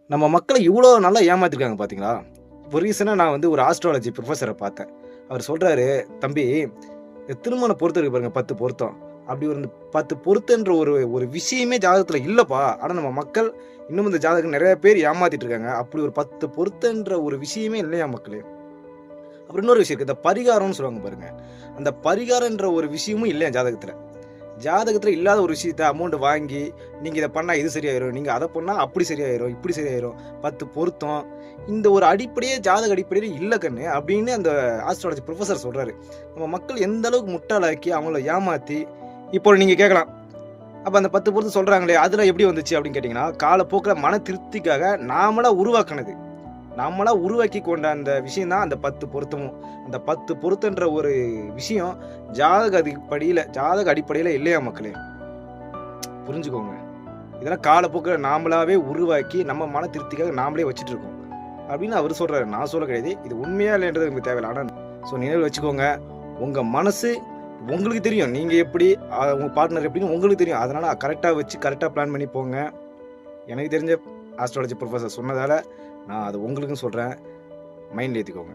நம்ம மக்களை இவ்வளோ நல்லா ஏமாத்திருக்காங்க பார்த்தீங்களா? ஒரு ரீசனா நான் வந்து ஒரு ஆஸ்ட்ராலஜி புரொஃபஸர பார்த்தேன். அவர் சொல்றாரு, "தம்பி, இந்த திருமண பொருத்தம் இருக்கு பாருங்க 10 பொருத்தம். அப்படி ஒரு 10 பொருத்தன்ற ஒரு ஒரு விஷயமே ஜாதகத்துல இல்லப்பா. ஆனா நம்ம மக்கள் இன்னும் இந்த ஜாதகம் நெறைய பேர் ஏமாத்திட்டு இருக்காங்க. அப்படி ஒரு 10 பொருத்தன்ற ஒரு விஷயமே இல்லையா மக்களே." அப்புறம் இன்னொரு விஷயம் இருக்கு. இந்த பரிகாரம்னு சொல்லுவாங்க பாருங்க. அந்த பரிகாரம்ன்ற ஒரு விஷயமும் இல்லையா ஜாதகத்துல. ஜாதகத்துல இல்லாத ஒரு விஷயத்த அமௌண்ட் வாங்கி, நீங்க இத பண்ணா இது சரியாயிரும். நீங்க அத பண்ணா அப்படி சரியாயிரும், இப்படி சரியாயிரும். 10 பொருத்தம். இந்த ஒரு அடிப்படையே ஜாதக அடிப்படையில இல்ல கண்ணு அப்படின்னு அந்த ஆஸ்ட்ராலஜி புரொஃபசர் சொல்றாரு. நம்ம மக்கள் எந்த அளவுக்கு முட்டாளாக்கி அவங்கள ஏமாத்தி, இப்போ நீங்க கேட்கலாம். அப்ப அந்த 10 பொருத்தம் சொல்றாங்களே, அதுல எப்படி வந்துச்சு அப்படின்னு கேட்டீங்கன்னா, காலப்போக்குல மன திருப்திக்காக நாமளா உருவாக்குனது. நம்மளா உருவாக்கி கொண்ட அந்த விஷயம் தான் அந்த 10 பொருத்தமும். அந்த 10 பொருத்தன்ற ஒரு விஷயம் ஜாதக அடிப்படையில இல்லையா மக்களே! புரிஞ்சுக்கோங்க. இதெல்லாம் காலப்போக்குல நாமளாவே உருவாக்கி, நம்ம மன திருப்திக்காக நாமளே வச்சுட்டு இருக்கோம். அப்படின்னு அவரு சொல்றாரு. நான் சொல்ல கிடையாது. இது உண்மையா இல்லைன்றது நமக்கு தேவையில்ல. ஆனா நினைவுல வச்சுக்கோங்க. உங்க மனசு உங்களுக்கு தெரியும். நீங்க எப்படி, உங்க பார்ட்னர் எப்படின்னு உங்களுக்கு தெரியும். அதனால கரெக்ட்டா வச்சு, கரெக்ட்டா பிளான் பண்ணி போங்க. எனக்கு தெரிஞ்ச ஆஸ்ட்ராலஜி புரொஃபசர் சொன்னதால, நான் அத உங்களுக்கும் சொல்றேன். மைண்ட்ல ஏத்திக்கோங்க.